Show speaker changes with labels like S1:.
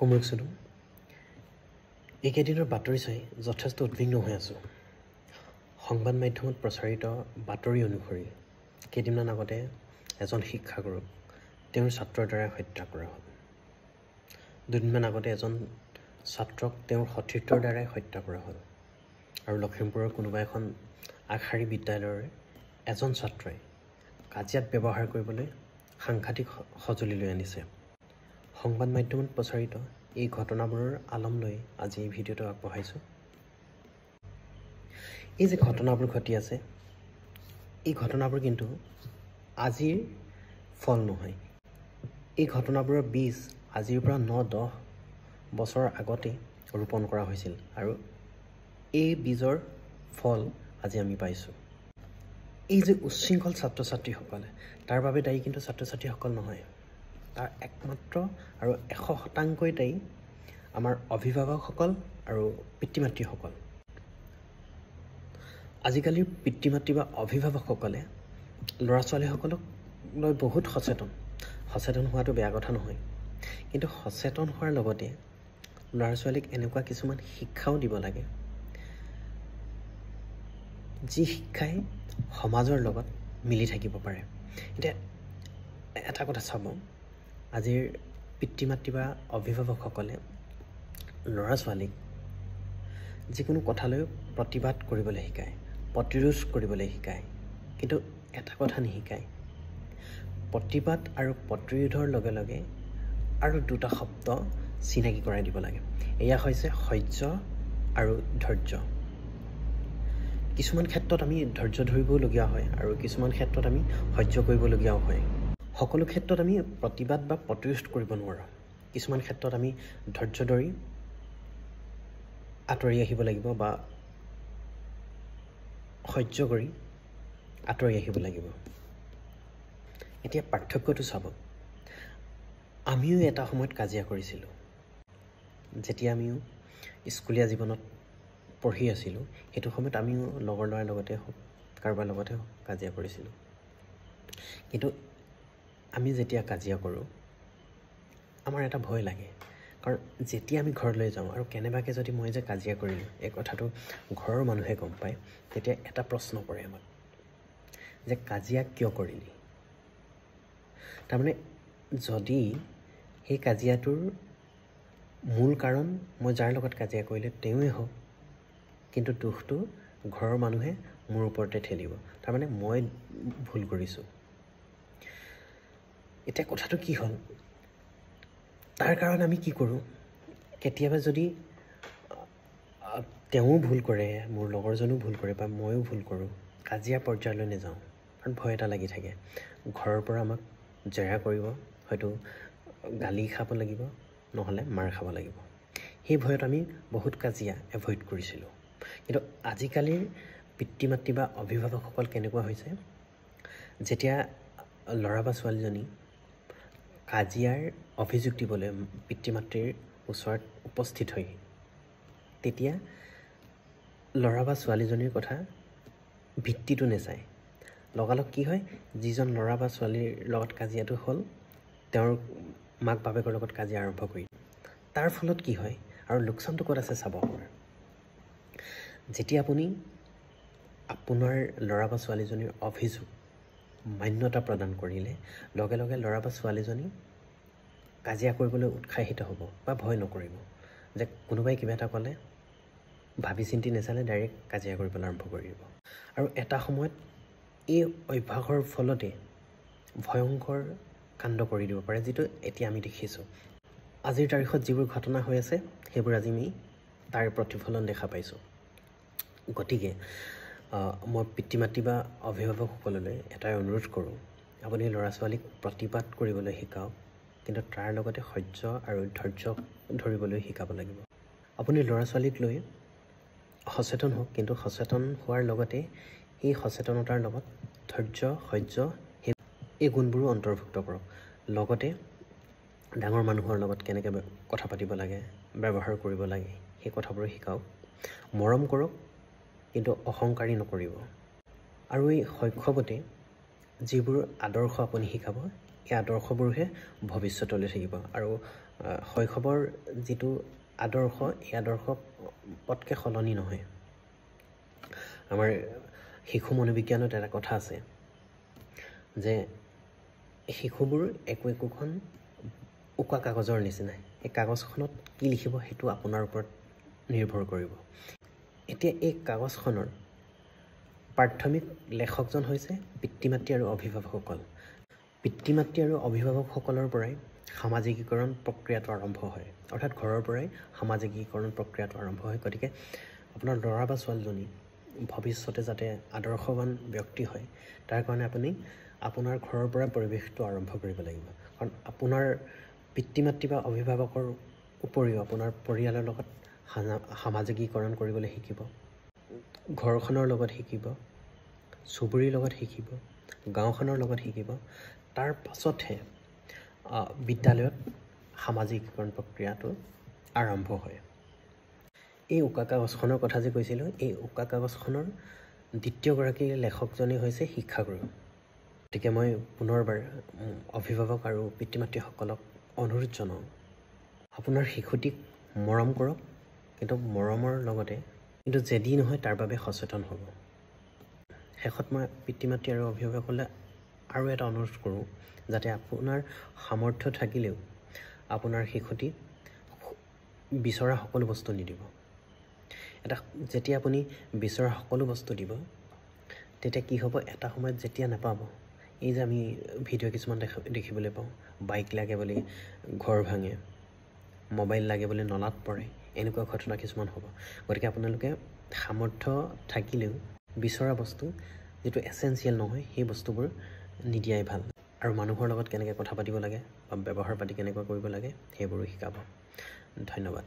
S1: কুমুকচুলো এইকেইদিনৰ বাতৰি চাই যথেষ্ট উদ্বিগ্ন হৈ আছোঁ। সংবাদ মাধ্যমত প্ৰচাৰিত বাতৰি অনুসৰি কেইদিনমান আগতে এজন শিক্ষাগুৰুক তেওঁৰ ছাত্ৰৰ দ্বাৰা হত্যা কৰা হ'ল। দুদিনমান আগতে এজন ছাত্ৰক তেওঁৰ সতীৰ্থৰ দ্বাৰাই হত্যা কৰা হ'ল। আৰু লখিমপুৰৰ কোনোবা এখন আগশাৰী বিদ্যালয়ৰ এজন ছাত্ৰই কাজিয়াত ব্যৱহাৰ কৰিবলৈ সাংঘাতিক সঁজুলি লৈ আনিছে। সংবাদ মাধ্যমত প্ৰচাৰিত এই ঘটনাবোৰৰ আলম লৈ আজি এই ভিডিঅ'টো আগবঢ়াইছোঁ। এই যে ঘটনাবোৰ ঘটি আছে, এই ঘটনাবোৰ কিন্তু আজিৰ ফল নহয়। এই ঘটনাবোৰৰ বীজ আজিৰ পৰা 9-10 বছৰ আগতে ৰোপণ কৰা হৈছিল আৰু এই বীজৰ ফল আজি আমি পাইছোঁ। এই যে উচ্ছৃংখল ছাত্ৰ ছাত্ৰীসকলে, তাৰ বাবে দায়ী কিন্তু ছাত্ৰ ছাত্ৰীসকল নহয়। তাৰ একমাত্ৰ আৰু 100% দায়ী আমাৰ অভিভাৱকসকল আৰু পিতৃ মাতৃসকল। আজিকালিৰ পিতৃ মাতৃ বা অভিভাৱকসকলে ল'ৰা ছোৱালীসকলক লৈ বহুত সচেতন হোৱাটো বেয়া কথা নহয়, কিন্তু সচেতন হোৱাৰ লগতে ল'ৰা ছোৱালীক এনেকুৱা কিছুমান শিক্ষাও দিব লাগে যি শিক্ষাই সমাজৰ লগত মিলি থাকিব পাৰে। এতিয়া এটা কথা চাব, আজিৰ পিতৃ মাতৃ বা অভিভাৱকসকলে ল'ৰা ছোৱালীক যিকোনো কথালৈ প্ৰতিবাদ কৰিবলৈ শিকায়, প্ৰতিৰোধ কৰিবলৈ শিকায়, কিন্তু এটা কথা নিশিকায়। প্ৰতিবাদ আৰু প্ৰতিৰোধৰ লগে লগে আৰু দুটা শব্দ চিনাকি কৰাই দিব লাগে। এয়া হৈছে সহ্য আৰু ধৈৰ্য। কিছুমান ক্ষেত্ৰত আমি ধৈৰ্য ধৰিবলগীয়া হয় আৰু কিছুমান ক্ষেত্ৰত আমি সহ্য কৰিবলগীয়াও হয়। সকলো ক্ষেত্ৰত আমি প্ৰতিবাদ বা প্ৰতিৰোধ কৰিব নোৱাৰোঁ। কিছুমান ক্ষেত্ৰত আমি ধৈৰ্য ধৰি আঁতৰি আহিব লাগিব বা সহ্য কৰি আঁতৰি আহিব লাগিব। এতিয়া পাৰ্থক্যটো চাব, আমিও এটা সময়ত কাজিয়া কৰিছিলোঁ। যেতিয়া আমিও স্কুলীয়া জীৱনত পঢ়ি আছিলোঁ, সেইটো সময়ত আমিও লগৰ ল'ৰাৰ লগতে হওক, কাৰোবাৰ লগতে হওক কাজিয়া কৰিছিলোঁ। কিন্তু আমি যেতিয়া কাজিয়া কৰোঁ, আমাৰ এটা ভয় লাগে, কাৰণ যেতিয়া আমি ঘৰলৈ যাওঁ আৰু কেনেবাকৈ যদি মই যে কাজিয়া কৰিলোঁ এই কথাটো ঘৰৰ মানুহে গম পায়, তেতিয়া এটা প্ৰশ্ন কৰে আমাক যে কাজিয়া কিয় কৰিলি। তাৰমানে যদি সেই কাজিয়াটোৰ মূল কাৰণ মই যাৰ লগত কাজিয়া কৰিলে তেওঁৱেই হওক, কিন্তু দোষটো ঘৰৰ মানুহে মোৰ ওপৰতে ঠেলিব, তাৰমানে মই ভুল কৰিছোঁ। এতিয়া কথাটো কি হ'ল, তাৰ কাৰণে আমি কি কৰোঁ, কেতিয়াবা যদি তেওঁও ভুল কৰে, মোৰ লগৰজনো ভুল কৰে বা ময়ো ভুল কৰোঁ, কাজিয়া পৰ্যায়লৈ নাযাওঁ, কাৰণ ভয় এটা লাগি থাকে। ঘৰৰ পৰা আমাক জেৰা কৰিব, হয়তো গালি খাব লাগিব, নহ'লে মাৰ খাব লাগিব। সেই ভয়ত আমি বহুত কাজিয়া এভইড কৰিছিলোঁ। কিন্তু আজিকালিৰ পিতৃ মাতৃ বা অভিভাৱকসকল কেনেকুৱা হৈছে, যেতিয়া ল'ৰা বা ছোৱালীজনী কাজিয়াৰ অভিযোগ দিবলৈ পিতৃ মাতৃৰ ওচৰত উপস্থিত হয়, তেতিয়া ল'ৰা বা ছোৱালীজনীৰ কথা ভিত্তিটো নেচায়। লগালগ কি হয়, যিজন ল'ৰা বা ছোৱালীৰ লগত কাজিয়াটো হ'ল তেওঁৰ মাক বাপেকৰ লগত কাজিয়া আৰম্ভ কৰি। তাৰ ফলত কি হয়, আৰু লোকচানটো ক'ত আছে চাব আপোনাৰ। যেতিয়া আপুনি আপোনাৰ ল'ৰা বা ছোৱালীজনীৰ অভিযোগ মান্যতা প্ৰদান কৰিলে, লগে লগে ল'ৰা বা ছোৱালীজনী কাজিয়া কৰিবলৈ উৎসাহিত হ'ব বা ভয় নকৰিব, যে কোনোবাই কিবা এটা ক'লে ভাবি চিন্তি নেচালে ডাইৰেক্ট কাজিয়া কৰিবলৈ আৰম্ভ কৰি দিব। আৰু এটা সময়ত এই অভ্যাসৰ ফলতে ভয়ংকৰ কাণ্ড কৰি দিব পাৰে, যিটো এতিয়া আমি দেখিছোঁ। আজিৰ তাৰিখত যিবোৰ ঘটনা হৈ আছে, সেইবোৰ আজি আমি তাৰ প্ৰতিফলন দেখা পাইছোঁ। গতিকে মই পিতৃ মাতৃ বা অভিভাৱকসকললৈ এটাই অনুৰোধ কৰোঁ, আপুনি ল'ৰা ছোৱালীক প্ৰতিবাদ কৰিবলৈ শিকাওক, কিন্তু তাৰ লগতে সহ্য আৰু ধৈৰ্য ধৰিবলৈ শিকাব লাগিব। আপুনি ল'ৰা ছোৱালীক লৈ সচেতন হওক, কিন্তু সচেতন হোৱাৰ লগতে এই সচেতনতাৰ লগত ধৈৰ্য, সহ্য এই গুণবোৰো অন্তৰ্ভুক্ত কৰক। লগতে ডাঙৰ মানুহৰ লগত কেনেকৈ কথা পাতিব লাগে, ব্যৱহাৰ কৰিব লাগে, সেই কথাবোৰো শিকাওক। মৰম কৰক, কিন্তু অহংকাৰী নকৰিব। আৰু এই শৈশৱতে যিবোৰ আদৰ্শ আপুনি শিকাব, এই আদৰ্শবোৰহে ভৱিষ্যতলৈ থাকিব। আৰু শৈশৱৰ যিটো আদৰ্শ এই আদৰ্শ পটকৈ সলনি নহয় আমাৰ শিশু মনোবিজ্ঞানত এটা কথা আছে যে শিশুবোৰ একোখন উকা কাগজৰ নিচিনা এই কাগজখনত কি লিখিব সেইটো আপোনাৰ ওপৰত নিৰ্ভৰ কৰিব এতিয়া এই কাগজখনৰ প্ৰাথমিক লেখকজন হৈছে পিতৃ মাতৃ আৰু অভিভাৱকসকল পিতৃ মাতৃ আৰু অভিভাৱকসকলৰ পৰাই সামাজিকীকৰণ প্ৰক্ৰিয়াটো আৰম্ভ হয় অৰ্থাৎ ঘৰৰ পৰাই সামাজিকীকৰণ প্ৰক্ৰিয়াটো আৰম্ভ হয় গতিকে আপোনাৰ ল'ৰা বা ছোৱালীজনী ভৱিষ্যতে যাতে আদৰ্শৱান ব্যক্তি হয় তাৰ কাৰণে আপুনি আপোনাৰ ঘৰৰ পৰা পৰিৱেশটো আৰম্ভ কৰিব লাগিব কাৰণ আপোনাৰ পিতৃ মাতৃ বা অভিভাৱকৰ উপৰিও আপোনাৰ পৰিয়ালৰ লগত সামাজিকীকৰণ কৰিবলৈ শিকিব ঘৰখনৰ লগত শিকিব চুবুৰীৰ লগত শিকিব গাঁওখনৰ লগত শিকিব তাৰ পাছতহে বিদ্যালয়ত সামাজিকীকৰণ প্ৰক্ৰিয়াটো আৰম্ভ হয় এই উকা কাগজখনৰ কথা যে কৈছিলোঁ এই উকা কাগজখনৰ দ্বিতীয়গৰাকী লেখকজনেই হৈছে শিক্ষাগুৰু গতিকে মই পুনৰবাৰ অভিভাৱক আৰু পিতৃ মাতৃসকলক অনুৰোধ জনাওঁ আপোনাৰ শিশুটিক মৰম কৰক কিন্তু মৰমৰ লগতে কিন্তু যেদি নহয় তাৰ বাবে সচেতন হ'ব শেষত মই পিতৃ মাতৃ আৰু অভিভাৱকসকলে আৰু এটা অনুৰোধ কৰোঁ যাতে আপোনাৰ সামৰ্থ্য থাকিলেও আপোনাৰ শিশুটি বিচৰা সকলো বস্তু নিদিব যেতিয়া আপুনি বিচৰা সকলো বস্তু দিব তেতিয়া কি হ'ব এটা সময়ত যেতিয়া নাপাব এই যে আমি ভিডিঅ' কিছুমান দেখিবলৈ পাওঁ বাইক লাগে বুলি ঘৰ ভাঙে মোবাইল লাগে বুলি নলাত পৰে এনেকুৱা ঘটনা কিছুমান হ'ব গতিকে আপোনালোকে সামৰ্থ্য থাকিলেও বিচৰা বস্তু যিটো এছেঞ্চিয়েল নহয় সেই বস্তুবোৰ নিদিয়াই ভাল আৰু মানুহৰ লগত কেনেকৈ কথা পাতিব লাগে বা ব্যৱহাৰ পাতি কেনেকৈ কৰিব লাগে সেইবোৰো শিকাব ধন্যবাদ